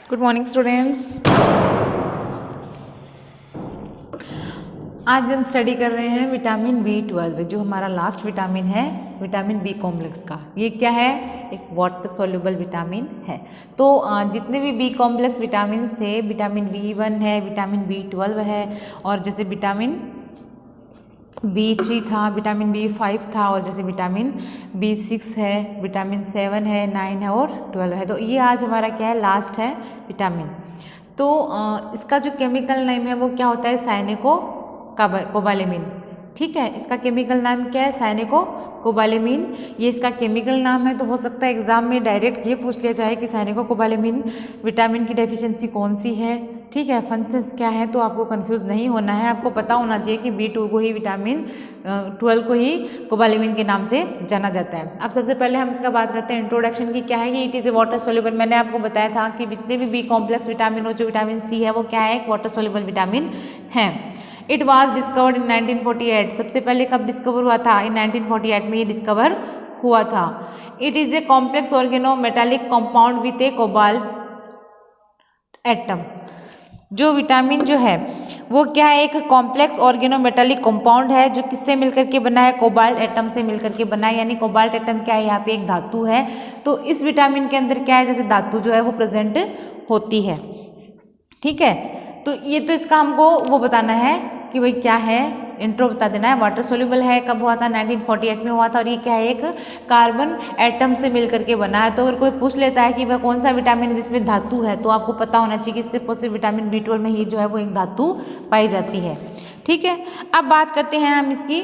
Good morning students. आज हम study कर रहे हैं विटामिन B12 जो हमारा लास्ट विटामिन है, विटामिन बी कॉम्प्लेक्स का। ये क्या है? एक वाटर सोल्यूबल विटामिन है। तो जितने भी बी कॉम्प्लेक्स विटामिन थे, विटामिन B1 है, विटामिन B12 है, और जैसे विटामिन B3 था, विटामिन B5 था, और जैसे विटामिन B6 है, विटामिन 7 है, 9 है और 12 है। तो ये आज हमारा क्या है? लास्ट है विटामिन। तो इसका जो केमिकल नेम है वो क्या होता है? साइनिको कोबालेमिन। ठीक है, इसका केमिकल नाम क्या है? साइनिको कोबालेमिन। ये इसका केमिकल नाम है। तो हो सकता है एग्जाम में डायरेक्ट ये पूछ लिया जाए कि साइनिको कोबालेमिन विटामिन की डेफिशिएंसी कौन सी है। ठीक है, फंक्शंस क्या है, तो आपको कंफ्यूज नहीं होना है। आपको पता होना चाहिए कि B2 को ही विटामिन 12 को ही कोबालेमिन के नाम से जाना जाता है। अब सबसे पहले हम इसका बात करते हैं इंट्रोडक्शन की। क्या है ये? It is A water soluble. मैंने आपको बताया था कि जितने भी बी कॉम्प्लेक्स विटामिन हो, जो विटामिन C है वो क्या है? एक वाटर सोल्यूबल विटामिन है। It was discovered in 1948। सबसे पहले कब डिस्कवर हुआ था? इन 1948 में ये डिस्कवर हुआ था। It is a complex organometallic compound with a cobalt atom. जो विटामिन जो है वो क्या है? एक कॉम्प्लेक्स ऑर्गेनोमेटालिक कंपाउंड है जो किससे मिलकर के बना है? कोबाल्ट एटम से मिलकर के बना है। यानी कोबाल्ट एटम क्या है? यहाँ पे एक धातु है। तो इस विटामिन के अंदर क्या है? जैसे धातु जो है वो प्रेजेंट होती है। ठीक है, तो ये तो इसका हमको वो बताना है कि भाई क्या है, इंट्रो बता देना है। वाटर सोल्यूबल है, कब हुआ था? 1948 में हुआ था। और ये क्या है? एक कार्बन एटम से मिलकर के बना है। तो अगर कोई पूछ लेता है कि वह कौन सा विटामिन जिसमें धातु है, तो आपको पता होना चाहिए कि सिर्फ और सिर्फ विटामिन B12 में ही जो है वो एक धातु पाई जाती है। ठीक है, अब बात करते हैं हम इसकी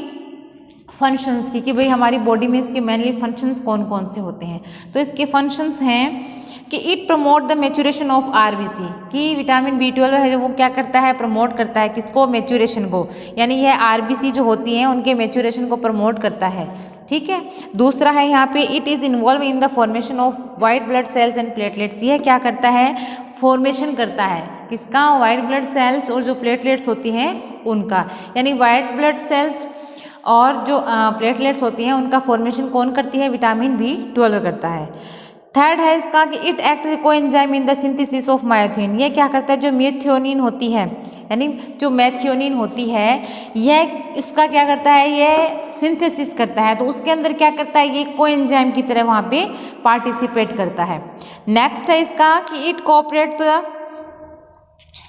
फंक्शंस की कि भाई हमारी बॉडी में इसके मेनली फंक्शंस कौन कौन से होते हैं। तो इसके फंक्शंस हैं कि it promote the maturation of RBC। कि विटामिन B12 है जो वो क्या करता है? प्रमोट करता है किसको? मेचुरेशन को। यानी यह RBC जो होती हैं उनके मेचुरेशन को प्रमोट करता है। ठीक है, दूसरा है यहाँ पे it is involve in the formation of white blood cells and platelets. यह क्या करता है? फॉर्मेशन करता है किसका? वाइट ब्लड सेल्स और जो प्लेटलेट्स होती हैं उनका। यानी वाइट ब्लड सेल्स और जो प्लेटलेट्स होती हैं उनका फॉर्मेशन कौन करती है? विटामिन B12 करता है। थर्ड है इसका कि it act coenzyme in the synthesis of methionine. ये क्या करता है? जो मेथियोनिन होती है, यानी जो मेथियोनिन होती है, यह इसका क्या करता है? यह सिंथेसिस करता है। तो उसके अंदर क्या करता है? ये कोएंजाइम की तरह वहाँ पे पार्टिसिपेट करता है। नेक्स्ट है इसका कि it cooperate to the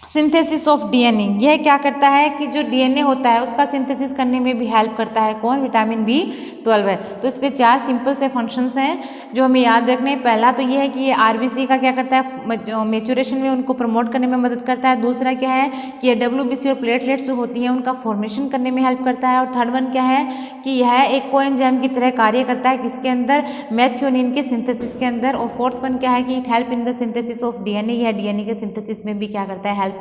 synthesis of DNA। यह क्या करता है कि जो DNA होता है उसका सिंथेसिस करने में भी हेल्प करता है। कौन? विटामिन B12 है। तो इसके 4 सिंपल से फंक्शंस हैं जो हमें याद रखने हैं। पहला तो यह है कि ये RBC का क्या करता है? मेचुरेशन में उनको प्रमोट करने में मदद करता है। दूसरा क्या है कि ये WBC और प्लेटलेट्स जो होती हैं उनका फॉर्मेशन करने में हेल्प करता है। और थर्ड वन क्या है कि यह एक कोएंजाइम की तरह कार्य करता है किसके अंदर? मेथियोनिन के सिंथेसिस के अंदर। और फोर्थ वन क्या है कि it help in the synthesis of DNA। यह DNA के सिंथेसिस में भी क्या करता है? हेल्प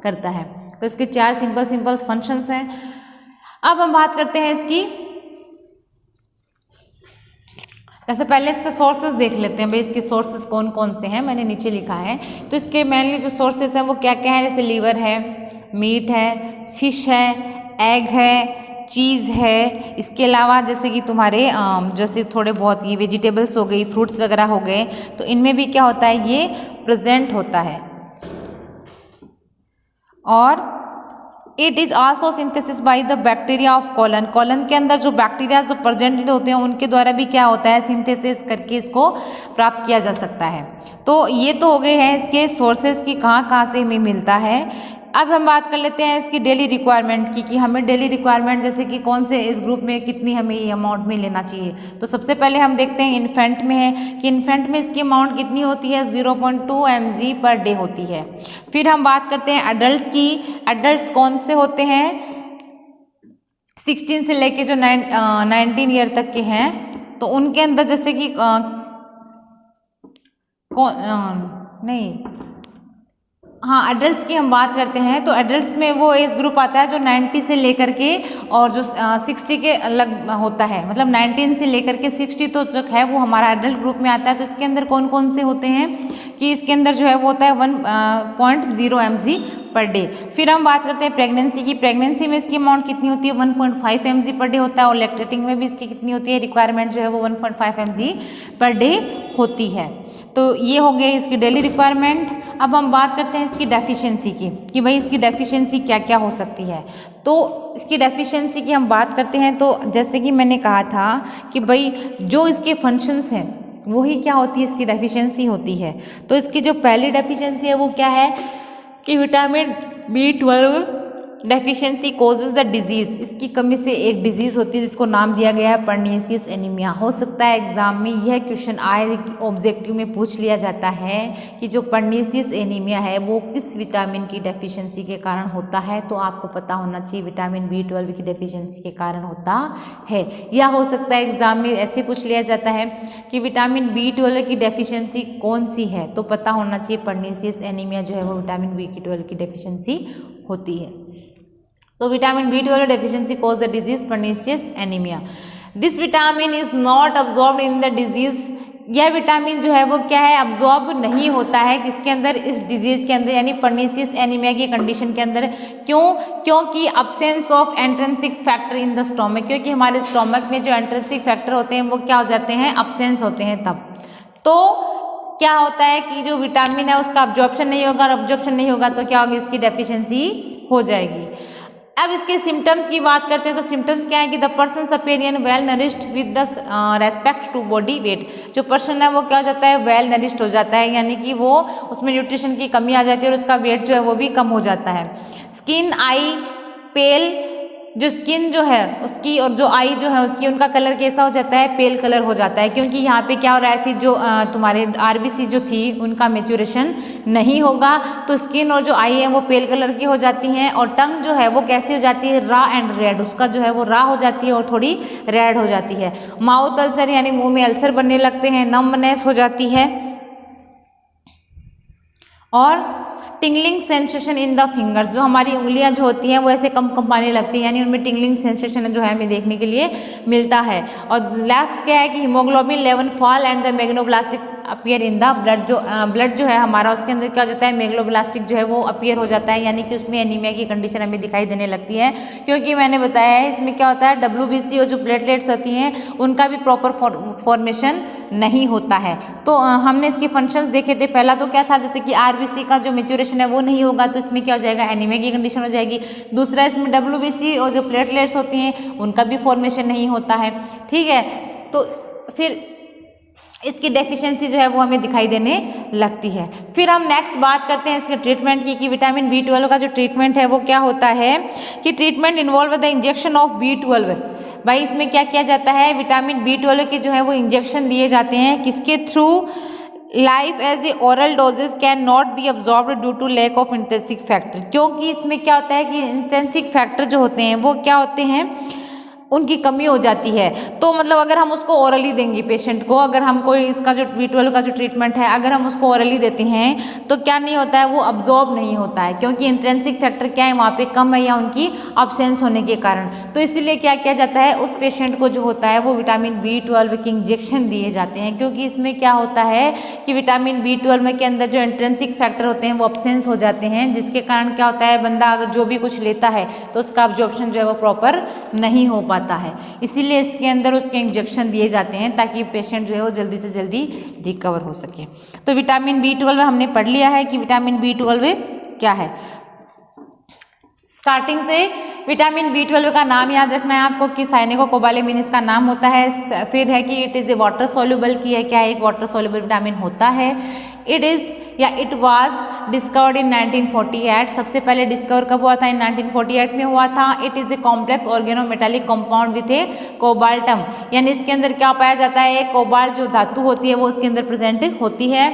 करता है। तो इसके 4 सिंपल फंक्शंस हैं। अब हम बात करते हैं इसकी, जैसे पहले इसके सोर्सेज देख लेते हैं। भाई इसके सोर्सेज कौन कौन से हैं, मैंने नीचे लिखा है। तो इसके मेनली जो सोर्सेज हैं वो क्या क्या है? जैसे लीवर है, मीट है, फिश है, एग है, चीज़ है। इसके अलावा जैसे कि तुम्हारे जैसे थोड़े बहुत ये वेजिटेबल्स हो गई, फ्रूट्स वगैरह हो गए, तो इनमें भी क्या होता है? ये प्रेजेंट होता है। और it is also synthesis by the bacteria of colon. Colon के अंदर जो बैक्टीरिया जो प्रेजेंट होते हैं उनके द्वारा भी क्या होता है? सिंथेसिस करके इसको प्राप्त किया जा सकता है। तो ये तो हो गए हैं इसके सोर्सेज की कहाँ कहाँ से हमें मिलता है। अब हम बात कर लेते हैं इसकी डेली रिक्वायरमेंट की कि हमें डेली रिक्वायरमेंट जैसे कि कौन से इस ग्रुप में कितनी हमें ये अमाउंट में लेना चाहिए। तो सबसे पहले हम देखते हैं इन्फेंट में है कि इन्फेंट में इसकी अमाउंट कितनी होती है? 0.2 mg पर डे होती है। फिर हम बात करते हैं एडल्ट्स की। एडल्ट्स कौन से होते हैं? 16 से लेके जो 19 ईयर तक के हैं, तो उनके अंदर जैसे कि हाँ, एडल्ट्स की हम बात करते हैं। तो एडल्ट्स में वो एज ग्रुप आता है जो 90 से लेकर के और जो 60 के अलग होता है। मतलब 19 से लेकर के 60 तो जो है वो हमारा एडल्ट ग्रुप में आता है। तो इसके अंदर कौन कौन से होते हैं कि इसके अंदर जो है वो होता है 1.0 mg पर डे। फिर हम बात करते हैं प्रेगनेंसी की। प्रेगनेंसी में इसकी अमाउंट कितनी होती है? 1.5 mg पर डे होता है। और लैक्टेटिंग में भी इसकी कितनी होती है? रिक्वायरमेंट जो है वो 1.5 mg पर डे होती है। तो ये हो गया इसकी डेली रिक्वायरमेंट। अब हम बात करते हैं इसकी डेफिशिएंसी की कि भाई इसकी डेफिशिएंसी क्या क्या हो सकती है। तो इसकी डेफिशिएंसी की हम बात करते हैं तो जैसे कि मैंने कहा था कि भाई जो इसके फंक्शंस हैं वही क्या होती है, इसकी डेफिशिएंसी होती है। तो इसकी जो पहली डेफिशिएंसी है वो क्या है कि vitamin B12 deficiency causes the disease, इसकी कमी से एक डिजीज़ होती है जिसको नाम दिया गया है पर्नीसियस एनीमिया। हो सकता है एग्जाम में यह क्वेश्चन आए, ऑब्जेक्टिव में पूछ लिया जाता है कि जो पर्नीसियस एनीमिया है वो किस विटामिन की डेफिशिएंसी के कारण होता है। तो आपको पता होना चाहिए विटामिन B12 की डेफिशिएंसी के कारण होता है। या हो सकता है एग्जाम में ऐसे पूछ लिया जाता है कि विटामिन B12 की डेफिशिएंसी कौन सी है, तो पता होना चाहिए पर्नीसियस एनीमिया जो है वो विटामिन B12 की डेफिशिएंसी होती है। तो vitamin B12 deficiency cause the disease pernicious anaemia. This vitamin is not absorb in the disease, यह विटामिन जो है वो क्या है, अब्जॉर्ब नहीं होता है किसके अंदर, इस डिजीज के अंदर यानी पर्नीसियस एनीमिया की कंडीशन के अंदर। क्यों? क्योंकि absence of intrinsic factor in the stomach, क्योंकि हमारे स्टोमक में जो एंट्रेंसिक फैक्टर होते हैं वो क्या हो जाते हैं, अब्सेंस होते हैं तब। तो क्या होता है कि जो विटामिन है उसका अब्जॉर्प्शन नहीं होगा, और अब्जॉर्प्शन नहीं होगा तो क्या होगी, इसकी डेफिशिएंसी हो जाएगी। अब इसके सिम्टम्स की बात करते हैं तो सिम्टम्स क्या है कि the person appear well nourished with the respect to body weight, जो पर्सन है वो क्या हो जाता है, वेल नरिश्ड हो जाता है, यानी कि वो उसमें न्यूट्रिशन की कमी आ जाती है और उसका वेट जो है वो भी कम हो जाता है। स्किन आई पेल, जो स्किन जो है उसकी और जो आई जो है उसकी, उनका कलर कैसा हो जाता है, पेल कलर हो जाता है, क्योंकि यहाँ पे क्या हो रहा है, फिर जो तुम्हारे RBC जो थी उनका मेच्योरेशन नहीं होगा, तो स्किन और जो आई है वो पेल कलर की हो जाती हैं। और टंग जो है वो कैसी हो जाती है, रा एंड रेड, उसका जो है वो रा हो जाती है और थोड़ी रेड हो जाती है। माउथ अल्सर यानी मुंह में अल्सर बनने लगते हैं, नम्बनेस हो जाती है, और tingling sensation in the fingers, जो हमारी उंगलियां जो होती हैं वो ऐसे कम कंपाने लगती हैं, यानी उनमें टिंगलिंग सेंसेशन जो है हमें देखने के लिए मिलता है। और लास्ट क्या है कि haemoglobin level fall and the megaloblastic appear in the blood, जो ब्लड जो है हमारा उसके अंदर क्या हो जाता है, मैग्नोब्लास्टिक जो है वो अपीयर हो जाता है, यानी कि उसमें एनीमिया की कंडीशन हमें दिखाई देने लगती है। क्योंकि मैंने बताया है इसमें क्या होता है, WBC और जो प्लेटलेट्स होती हैं उनका भी प्रॉपर फॉर्मेशन नहीं होता है। तो हमने इसके फंक्शंस देखे थे, पहला तो क्या था, जैसे कि RBC का जो मेच्योरेशन है वो नहीं होगा तो इसमें क्या हो जाएगा, एनीमिया की कंडीशन हो जाएगी। दूसरा इसमें WBC और जो प्लेटलेट्स होती हैं उनका भी फॉर्मेशन नहीं होता है, ठीक है। तो फिर इसकी डेफिशिएंसी जो है वो हमें दिखाई देने लगती है। फिर हम नेक्स्ट बात करते हैं इसके ट्रीटमेंट की कि विटामिन B12 का जो ट्रीटमेंट है वो क्या होता है कि treatment involve the injection of B12। भाई इसमें क्या किया जाता है, विटामिन B12 के जो है वो इंजेक्शन दिए जाते हैं, किसके through, life as a oral doses can not be absorbed due to lack of intrinsic factor, क्योंकि इसमें क्या होता है कि इंट्रिंसिक फैक्टर जो होते हैं वो क्या होते हैं, उनकी कमी हो जाती है। तो मतलब अगर हम उसको ओरली देंगे पेशेंट को, अगर हम कोई इसका जो B12 का जो ट्रीटमेंट है अगर हम उसको ओरली देते हैं तो क्या नहीं होता है, वो अब्जॉर्ब नहीं होता है, क्योंकि इंट्रिंसिक फैक्टर क्या है वहाँ पे कम है या उनकी अब्सेंस होने के कारण। तो इसीलिए क्या किया जाता है, उस पेशेंट को जो होता है वो विटामिन B12 के इंजेक्शन दिए जाते हैं, क्योंकि इसमें क्या होता है कि विटामिन B12 के अंदर जो इंट्रिंसिक फैक्टर होते हैं वो अब्सेंस हो जाते हैं, जिसके कारण क्या होता है, बंदा अगर जो भी कुछ लेता है तो उसका अब्जॉर्प्शन जो है वो प्रॉपर नहीं हो पाता है। इसीलिए इसके अंदर उसके इंजेक्शन दिए जाते हैं ताकि पेशेंट जो है वो जल्दी से जल्दी रिकवर हो सके। तो विटामिन B12 हमने पढ़ लिया है कि विटामिन B12 क्या है। स्टार्टिंग से विटामिन B12 का नाम याद रखना है आपको कि साइनेकोबालेमिन इसका नाम होता है। फिर है कि it is A water soluble, की है क्या है, एक वाटर सोल्यूबल विटामिन होता है। इट इज़ या इट वाज डिस्कवर्ड इन 1948, सबसे पहले डिस्कवर कब हुआ था, इन 1948 में हुआ था। It is a complex organometallic compound with a cobalt atom, यानी इसके अंदर क्या पाया जाता है, कोबाल्ट जो धातु होती है वो इसके अंदर प्रेजेंट होती है।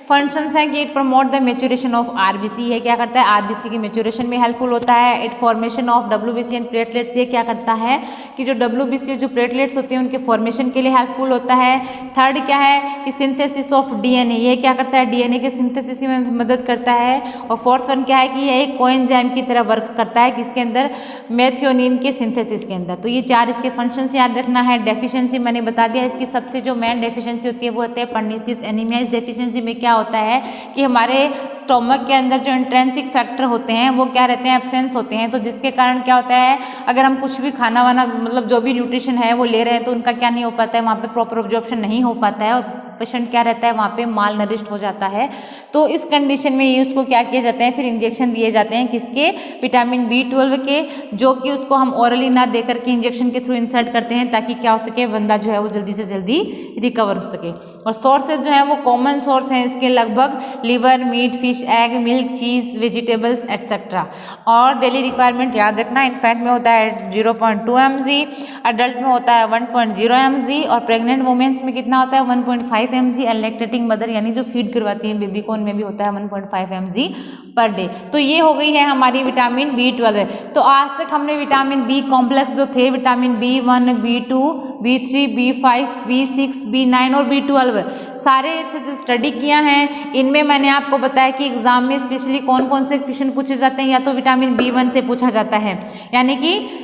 फंक्शंस हैं कि it promote the maturation of RBC, है क्या करता है, RBC की मेच्योरेशन में हेल्पफुल होता है। It formation of WBC and platelets, ये क्या करता है कि जो WBC जो प्लेटलेट्स होती हैं उनके फॉर्मेशन के लिए हेल्पफुल होता है। थर्ड क्या है कि सिंथेसिस ऑफ DNA, ये क्या करता है, DNA के सिंथेसिस में मदद करता है। और फोर्थ वन क्या है कि ये एक कोएंजाइम की तरह वर्क करता है, किसके अंदर, मेथियोनिन के सिंथेसिस के अंदर। तो ये चार इसके फंक्शंस याद रखना है। डेफिशिएंसी मैंने बता दिया, इसकी सबसे जो मेन डेफिशिएंसी होती है वो होती है पर्नीसियस एनीमिया। इस डेफिशिएंसी में क्या होता है कि हमारे स्टोमक के अंदर जो इंट्रिंसिक फैक्टर होते हैं वो क्या रहते हैं, एब्सेंस होते हैं। तो जिसके कारण क्या होता है, अगर हम कुछ भी खाना वाना मतलब जो भी न्यूट्रिशन है वो ले रहे हैं तो उनका क्या नहीं हो पाता है, वहाँ पे प्रॉपर अब्जॉर्प्शन नहीं हो पाता है और पेशेंट क्या रहता है वहाँ पे माल नरिश्ड हो जाता है। तो इस कंडीशन में ये उसको क्या किया जाता है, फिर इंजेक्शन दिए जाते हैं किसके, विटामिन B12 के, जो कि उसको हम ओरली ना दे करके इंजेक्शन के थ्रू इंसर्ट करते हैं ताकि क्या हो सके, बंदा जो है वो जल्दी से जल्दी रिकवर हो सके। और सोर्सेज जो है वो कॉमन सोर्स हैं इसके लगभग liver, meat, fish, egg, milk, cheese, vegetables etcetera. और डेली रिक्वायरमेंट याद रखना, इन्फेंट में होता है 0.2 mg, अडल्ट में होता है 1.0 mg और प्रेग्नेंट वुमेन्स में कितना होता है 1.5 mg। और लैक्टेटिंग मदर यानी जो फीड करवाती है बेबी को, उनमें भी होता है 1.5 mg पर डे। तो ये हो गई है हमारी विटामिन B12। तो आज तक हमने विटामिन बी कॉम्प्लेक्स जो थे vitamin B1, B2, B3, B5, B6, B9 और B12 सारे अच्छे से स्टडी किया है। इनमें मैंने आपको बताया कि एग्जाम में स्पेशली कौन कौन से क्वेश्चन पूछे जाते हैं, या तो विटामिन B1 से पूछा जाता है यानी कि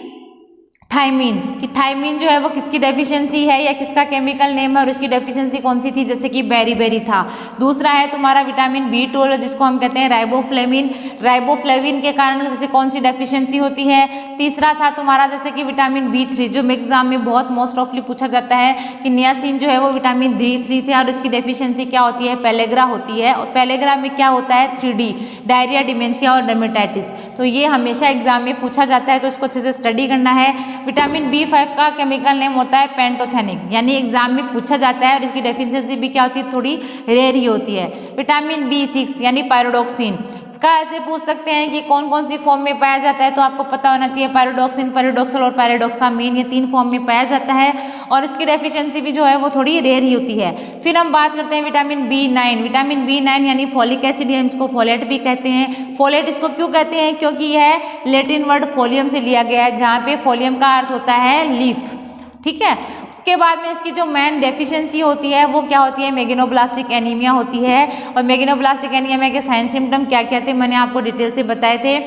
थायमीन, कि थायमीन जो है वो किसकी डेफिशिएंसी है या किसका केमिकल नेम है और उसकी डेफिशिएंसी कौन सी थी, जैसे कि बेरी था। दूसरा है तुम्हारा विटामिन B12 जिसको हम कहते हैं राइबोफ्लेविन, राइबोफ्लेविन के कारण जैसे कौन सी डेफिशिएंसी होती है। तीसरा था तुम्हारा जैसे कि विटामिन B3 जो एग्जाम में बहुत मोस्ट ऑफली पूछा जाता है कि नियासिन जो है वो विटामिन D3 थे और इसकी डेफिशिएंसी क्या होती है, पेलेग्रा होती है। और पेलेग्रा में क्या होता है 3D, डायरिया, डिमेंशिया और डर्मेटाइटिस। तो ये हमेशा एग्जाम में पूछा जाता है, तो इसको अच्छे से स्टडी करना है। विटामिन B5 का केमिकल नेम होता है पेंटोथेनिक, यानी एग्जाम में पूछा जाता है और इसकी डेफिशिएंसी भी क्या होती है, थोड़ी रेयर ही होती है। विटामिन B6 यानी पायरोडॉक्सिन, इसका ऐसे पूछ सकते हैं कि कौन कौन सी फॉर्म में पाया जाता है, तो आपको पता होना चाहिए पायरोडॉक्सिन, पैराडॉक्सल और पैराडॉक्सामीन, ये 3 फॉर्म में पाया जाता है और इसकी डेफिशिएंसी भी जो है वो थोड़ी रेयर ही होती है। फिर हम बात करते हैं विटामिन B9। विटामिन B9 यानी फॉलिक एसिड, हम इसको फोलेट भी कहते हैं। फोलेट इसको क्यों कहते हैं, क्योंकि यह लैटिन वर्ड फोलियम से लिया गया है, जहाँ पे फोलियम का अर्थ होता है लीफ, ठीक है। उसके बाद में इसकी जो मेन डेफिशिएंसी होती है वो क्या होती है, मेगनोब्लास्टिक एनीमिया होती है। और मेगनोब्लास्टिक एनीमिया के साइन सिम्टम क्या क्या थे मैंने आपको डिटेल से बताए थे।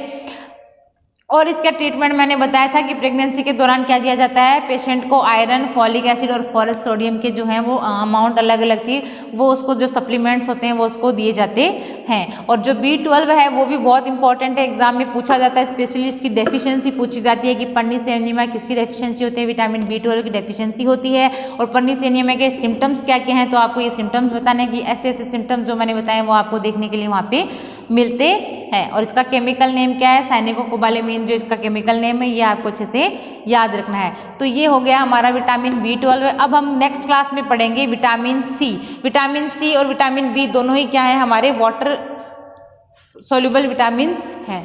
और इसका ट्रीटमेंट मैंने बताया था कि प्रेगनेंसी के दौरान क्या दिया जाता है, पेशेंट को आयरन, फॉलिक एसिड और फॉरेस्ट सोडियम के जो हैं वो अमाउंट अलग अलग थी, वो उसको जो सप्लीमेंट्स होते हैं वो उसको दिए जाते हैं। और जो B12 है वो भी बहुत इंपॉर्टेंट है, एग्जाम में पूछा जाता है, स्पेशलिस्ट की डेफिशिएंसी पूछी जाती है कि पन्नी एनीमिया किसकी डेफिशिएंसी होती है, विटामिन B12 की डेफिशिएंसी होती है। और पन्नी एनीमिया के सिम्टम्स क्या क्या हैं, तो आपको ये सिम्टम्स बताने की ऐसे ऐसे सिम्टम्स जो मैंने बताए वो आपको देखने के लिए वहाँ पे मिलते हैं। और इसका केमिकल नेम क्या है, साइनिकोकोबालेमिन जो इसका केमिकल नेम है, ये आपको अच्छे से याद रखना है। तो ये हो गया हमारा विटामिन B12। अब हम नेक्स्ट क्लास में पढ़ेंगे विटामिन C। विटामिन C और विटामिन B दोनों ही क्या है, हमारे वाटर सोल्यूबल विटामिन्स हैं।